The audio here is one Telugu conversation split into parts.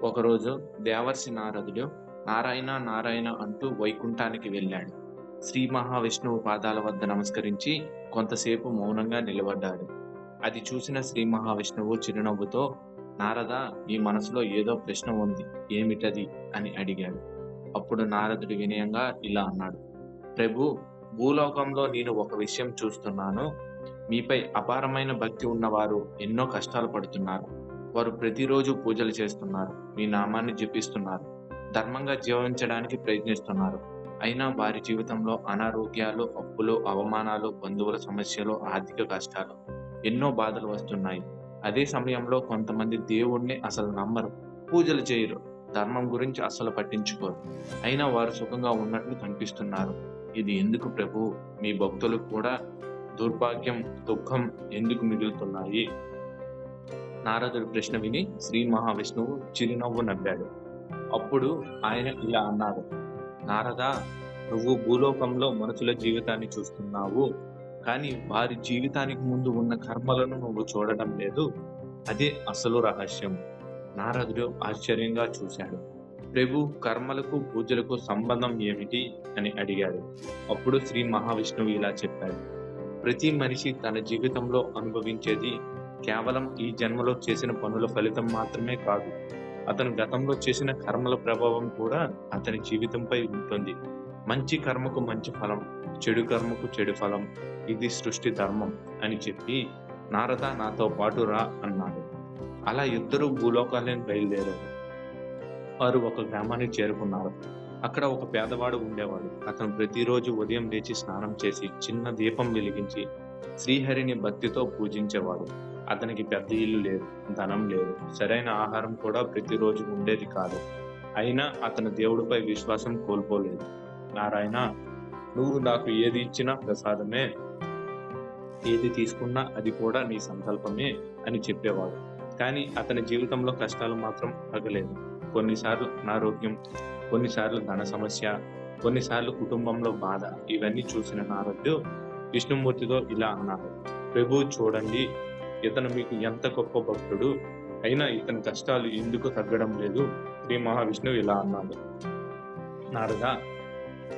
ఒకరోజు దేవర్షి నారదుడు నారాయణ నారాయణ అంటూ వైకుంఠానికి వెళ్ళాడు. శ్రీ మహావిష్ణువు పాదాల వద్ద నమస్కరించి కొంతసేపు మౌనంగా నిలబడ్డాడు. అది చూసిన శ్రీ మహావిష్ణువు చిరునవ్వుతో, నారద, నీ మనసులో ఏదో ప్రశ్న ఉంది, ఏమిటది అని అడిగాడు. అప్పుడు నారదుడు వినయంగా ఇలా అన్నాడు: ప్రభు, భూలోకంలో నేను ఒక విషయం చూస్తున్నాను. మీపై అపారమైన భక్తి ఉన్నవారు ఎన్నో కష్టాలు పడుతున్నారు. వారు ప్రతిరోజు పూజలు చేస్తున్నారు, మీ నామాన్ని జపిస్తున్నారు, ధర్మంగా జీవించడానికి ప్రయత్నిస్తున్నారు. అయినా వారి జీవితంలో అనారోగ్యాలు, అప్పులు, అవమానాలు, బంధువుల సమస్యలు, ఆర్థిక కష్టాలు, ఎన్నో బాధలు వస్తున్నాయి. అదే సమయంలో కొంతమంది దేవుణ్ణి అసలు నమ్మరు, పూజలు చేయరు, ధర్మం గురించి అస్సలు పట్టించుకోరు. అయినా వారు సుఖంగా ఉన్నట్లు కనిపిస్తున్నారు. ఇది ఎందుకు ప్రభు? మీ భక్తులకు కూడా దౌర్భాగ్యం, దుఃఖం ఎందుకు మిగులుతున్నాయి? నారదుడి ప్రశ్న విని శ్రీ మహావిష్ణువు చిరునవ్వు నవ్వాడు. అప్పుడు ఆయన ఇలా అన్నారు: నారద, నువ్వు భూలోకంలో మనుషుల జీవితాన్ని చూస్తున్నావు, కానీ వారి జీవితానికి ముందు ఉన్న కర్మలను నువ్వు చూడడం లేదు. అదే అసలు రహస్యం. నారదుడు ఆశ్చర్యంగా చూశాడు. ప్రభు, కర్మలకు పూజలకు సంబంధం ఏమిటి అని అడిగాడు. అప్పుడు శ్రీ మహావిష్ణువు ఇలా చెప్పాడు: ప్రతి మనిషి తన జీవితంలో అనుభవించేది కేవలం ఈ జన్మలో చేసిన పనుల ఫలితం మాత్రమే కాదు, అతను గతంలో చేసిన కర్మల ప్రభావం కూడా అతని జీవితంపై ఉంటుంది. మంచి కర్మకు మంచి ఫలం, చెడు కర్మకు చెడు ఫలం. ఇది సృష్టి ధర్మం అని చెప్పి, నారద, నాతో పాటు రా అన్నాడు. అలా ఇద్దరు భూలోకాలను బయలుదేరారు. వారు ఒక గ్రామానికి చేరుకున్నారు. అక్కడ ఒక పేదవాడు ఉండేవాడు. అతను ప్రతిరోజు ఉదయం లేచి స్నానం చేసి చిన్న దీపం వెలిగించి శ్రీహరిని భక్తితో పూజించేవాడు. అతనికి పెద్ద ఇల్లు లేదు, ధనం లేదు, సరైన ఆహారం కూడా ప్రతిరోజు ఉండేది కాదు. అయినా అతను దేవుడిపై విశ్వాసం కోల్పోలేదు. నారాయణ, నువ్వు నాకు ఏది ఇచ్చినా ప్రసాదమే, ఏది తీసుకున్నా అది కూడా నీ సంకల్పమే అని చెప్పేవాడు. కానీ అతని జీవితంలో కష్టాలు మాత్రం తగ్గలేదు. కొన్నిసార్లు అనారోగ్యం, కొన్నిసార్లు ధన సమస్య, కొన్నిసార్లు కుటుంబంలో బాధ. ఇవన్నీ చూసిన నారదుడు విష్ణుమూర్తితో ఇలా అన్నాడు: ప్రభు, చూడండి, ఇతను మీకు ఎంత గొప్ప భక్తుడు, అయినా ఇతని కష్టాలు ఎందుకు తగ్గడం లేదు? శ్రీ మహావిష్ణువు ఇలా అన్నాడు: నారద,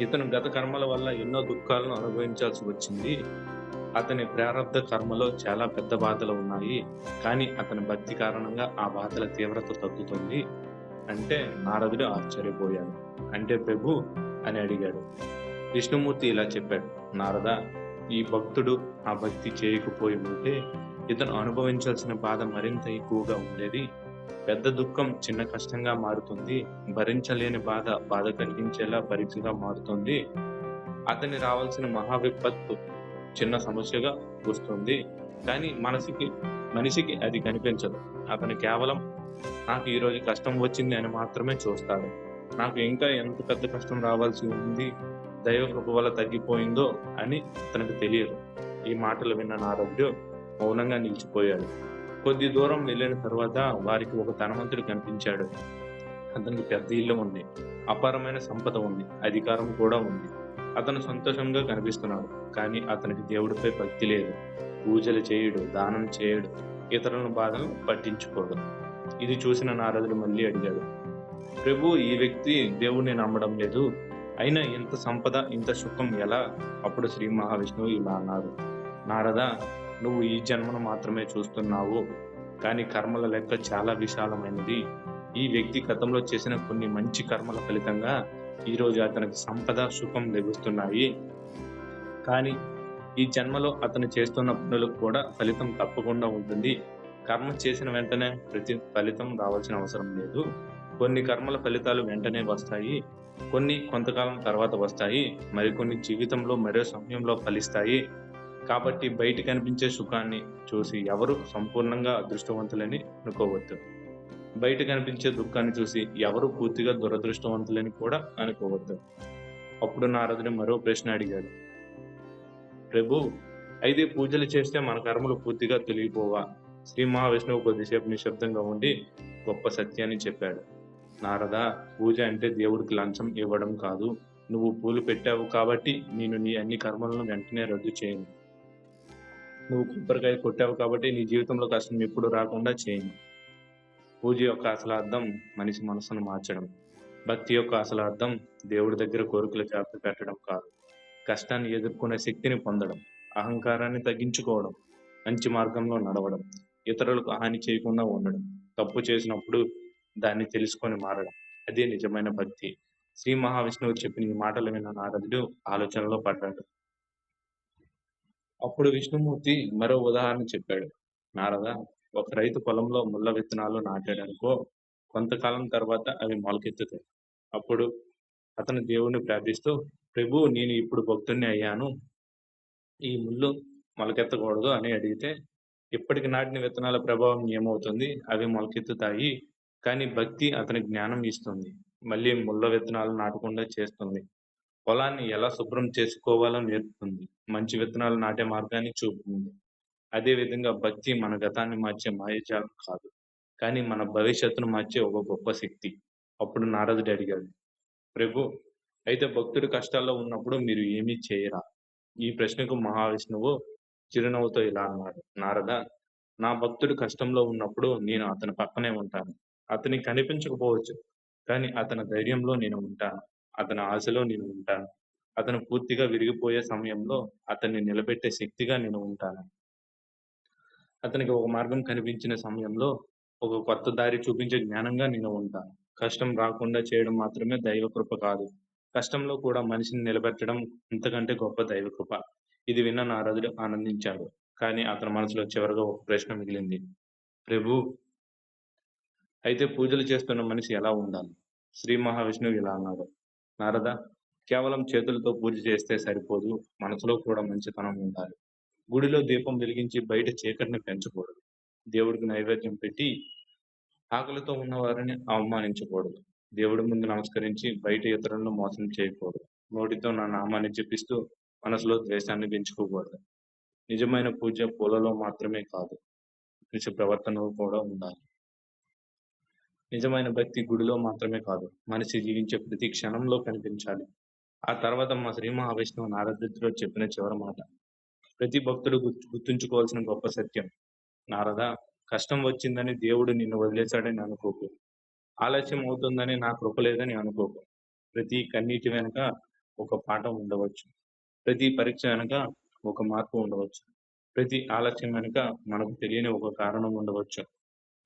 ఇతను గత కర్మల వల్ల ఎన్నో దుఃఖాలను అనుభవించాల్సి వచ్చింది. అతని ప్రారబ్ధ కర్మలో చాలా పెద్ద బాధలు ఉన్నాయి, కానీ అతని భక్తి కారణంగా ఆ బాధల తీవ్రత తగ్గుతుంది అంటే నారదుడు ఆశ్చర్యపోయాడు. అంటే ప్రభు అని అడిగాడు. విష్ణుమూర్తి ఇలా చెప్పాడు: నారద, ఈ భక్తుడు ఆ భక్తి చేయకపోయి ఉంటే ఇతను అనుభవించాల్సిన బాధ మరింత ఎక్కువగా ఉండేది. పెద్ద దుఃఖం చిన్న కష్టంగా మారుతుంది, భరించలేని బాధ బాధ కలిగించేలా పరీక్షగా మారుతుంది. అతని రావాల్సిన మహావిపత్తు చిన్న సమస్యగా వస్తుంది, కానీ మనిషికి అది కనిపించదు. అతను కేవలం నాకు ఈరోజు కష్టం వచ్చింది అని మాత్రమే చూస్తాడు. నాకు ఇంకా ఎంత పెద్ద కష్టం రావాల్సి ఉంది, దైవ కృప వల్ల తగ్గిపోయిందో అని అతనికి తెలియదు. ఈ మాటలు విన్న నారదుడు మౌనంగా నిలిచిపోయాడు. కొద్ది దూరం వెళ్ళిన తర్వాత వారికి ఒక ధనవంతుడు కనిపించాడు. అతనికి పెద్ద ఇల్లు ఉంది, అపారమైన సంపద ఉంది, అధికారం కూడా ఉంది. అతను సంతోషంగా కనిపిస్తున్నాడు, కానీ అతనికి దేవుడిపై భక్తి లేదు. పూజలు చేయడు, దానం చేయడు, ఇతరుల బాధను పట్టించుకోడు. ఇది చూసిన నారదుడు మళ్ళీ అడిగాడు: ప్రభు, ఈ వ్యక్తి దేవుణ్ణి నమ్మడం లేదు, అయినా ఇంత సంపద, ఇంత సుఖం ఎలా? అప్పుడు శ్రీ మహావిష్ణువు ఇలా అన్నారు: నారద, నువ్వు ఈ జన్మను మాత్రమే చూస్తున్నావు, కానీ కర్మల లెక్క చాలా విశాలమైనది. ఈ వ్యక్తి గతంలో చేసిన కొన్ని మంచి కర్మల ఫలితంగా ఈరోజు అతనికి సంపద, సుఖం లభిస్తున్నాయి. కానీ ఈ జన్మలో అతను చేస్తున్న పనులకు కూడా ఫలితం తప్పకుండా ఉంటుంది. కర్మ చేసిన వెంటనే ప్రతి ఫలితం రావాల్సిన అవసరం లేదు. కొన్ని కర్మల ఫలితాలు వెంటనే వస్తాయి, కొన్ని కొంతకాలం తర్వాత వస్తాయి, మరికొన్ని జీవితంలో మరో సమయంలో ఫలిస్తాయి. కాబట్టి బయట కనిపించే సుఖాన్ని చూసి ఎవరు సంపూర్ణంగా అదృష్టవంతులని అనుకోవద్దు. బయట కనిపించే దుఃఖాన్ని చూసి ఎవరు పూర్తిగా దురదృష్టవంతులని కూడా అనుకోవద్దు. అప్పుడు నారదుడు మరో ప్రశ్న అడిగాడు: ప్రభు, అయితే పూజలు చేస్తే మన కర్మలు పూర్తిగా తొలగిపోవా? శ్రీ మహావిష్ణువు కొద్దిసేపు నిశ్శబ్దంగా ఉండి గొప్ప సత్యాన్ని చెప్పాడు: నారద, పూజ అంటే దేవుడికి లంచం ఇవ్వడం కాదు. నువ్వు పూలు పెట్టావు కాబట్టి నేను నీ అన్ని కర్మలను వెంటనే రద్దు చేయను. నువ్వు కొబ్బరికాయ కొట్టావు కాబట్టి నీ జీవితంలో కష్టం ఎప్పుడు రాకుండా చేయను. పూజ యొక్క అసలు అర్థం మనిషి మనసును మార్చడం. భక్తి యొక్క అసలు అర్థం దేవుడి దగ్గర కోరికలు జాగ్రత్త పెట్టడం కాదు. కష్టాన్ని ఎదుర్కొనే శక్తిని పొందడం, అహంకారాన్ని తగ్గించుకోవడం, మంచి మార్గంలో నడవడం, ఇతరులకు హాని చేయకుండా ఉండడం, తప్పు చేసినప్పుడు దాన్ని తెలుసుకొని మారడం. అదే నిజమైన భక్తి. శ్రీ మహావిష్ణువు చెప్పిన ఈ మాటలు విన్న నారదుడు ఆలోచనలో పడ్డాడు. అప్పుడు విష్ణుమూర్తి మరో ఉదాహరణ చెప్పాడు. నారద, ఒక రైతు పొలంలో ముళ్ళ విత్తనాలు నాటాడనుకో, కొంతకాలం తర్వాత అవి మొలకెత్తుతాయి. అప్పుడు అతను దేవుణ్ణి ప్రార్థిస్తూ, ప్రభు, నేను ఇప్పుడు భక్తుణ్ణి అయ్యాను, ఈ ముళ్ళు మొలకెత్తకూడదు అని అడిగితే, ఇప్పటికి నాటిన విత్తనాల ప్రభావం ఏమవుతుంది? అవి మొలకెత్తుతాయి. కానీ భక్తి అతనికి జ్ఞానం ఇస్తుంది. మళ్ళీ ముళ్ళ విత్తనాలు నాటకుండా చేస్తుంది. పొలాన్ని ఎలా శుభ్రం చేసుకోవాలో నేర్పుతుంది. మంచి విత్తనాలు నాటే మార్గాన్ని చూపుతుంది. అదే విధంగా భక్తి మన గతాన్ని మార్చే మాయాజాలం కాదు. కానీ మన భవిష్యత్తును మార్చే ఒక గొప్ప శక్తి. అప్పుడు నారదుడు అడిగాడు, ప్రభు, అయితే భక్తుడు కష్టాల్లో ఉన్నప్పుడు మీరు ఏమీ చేయరా? ఈ ప్రశ్నకు మహావిష్ణువు చిరునవ్వుతో ఇలా అన్నాడు. నారద, నా భక్తుడు కష్టంలో ఉన్నప్పుడు నేను అతని పక్కనే ఉంటాను. అతనికి కనిపించకపోవచ్చు, కానీ అతని ధైర్యంలో నేను ఉంటాను. అతని ఆశలో నేను ఉంటాను. అతను పూర్తిగా విరిగిపోయే సమయంలో అతన్ని నిలబెట్టే శక్తిగా నేను ఉంటాను. అతనికి ఒక మార్గం కనిపించిన సమయంలో ఒక కొత్త దారి చూపించే జ్ఞానంగా నేను ఉంటాను. కష్టం రాకుండా చేయడం మాత్రమే దైవ కృప కాదు. కష్టంలో కూడా మనిషిని నిలబెట్టడం ఇంతకంటే గొప్ప దైవ కృప. ఇది విన్న నారదుడు ఆనందించాడు. కానీ అతని మనసులో చివరగా ఒక ప్రశ్న మిగిలింది. ప్రభూ, అయితే పూజలు చేస్తున్న మనిషి ఎలా ఉండాలి? శ్రీ మహావిష్ణువు ఇలా అన్నాడు. నారద, కేవలం చేతులతో పూజ చేస్తే సరిపోదు. మనసులో కూడా మంచితనం ఉండాలి. గుడిలో దీపం వెలిగించి బయట చీకటిని పెంచకూడదు. దేవుడికి నైవేద్యం పెట్టి ఆకలితో ఉన్నవారిని అవమానించకూడదు. దేవుడి ముందు నమస్కరించి బయట ఇతరులను మోసం చేయకూడదు. నోటితో నా నామాన్ని జపిస్తూ మనసులో ద్వేషాన్ని పెంచుకోకూడదు. నిజమైన పూజ పూలలో మాత్రమే కాదు, మనిషి ప్రవర్తనలో కూడా ఉండాలి. నిజమైన భక్తి గుడిలో మాత్రమే కాదు, మనిషి జీవించే ప్రతి క్షణంలో కనిపించాలి. ఆ తర్వాత మా శ్రీ మహావిష్ణువు నారదుడితో చెప్పిన చివరి మాట. ప్రతి భక్తుడు గుర్తుంచుకోవాల్సిన గొప్ప సత్యం. నారద, కష్టం వచ్చిందని దేవుడు నిన్ను వదిలేశాడని అనుకోకు. ఆలస్యం అవుతుందని నా కృప లేదని అనుకోకు. ప్రతి కన్నీటి వెనుక ఒక పాఠం ఉండవచ్చు. ప్రతి పరీక్ష వెనుక ఒక మార్పు ఉండవచ్చు. ప్రతి ఆలస్యం వెనుక మనకు తెలియని ఒక కారణం ఉండవచ్చు.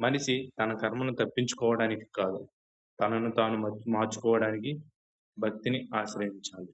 మనిషి తన కర్మను తప్పించుకోవడానికి కాదు, తనను తాను మార్చుకోవడానికి భక్తిని ఆశ్రయించాలి.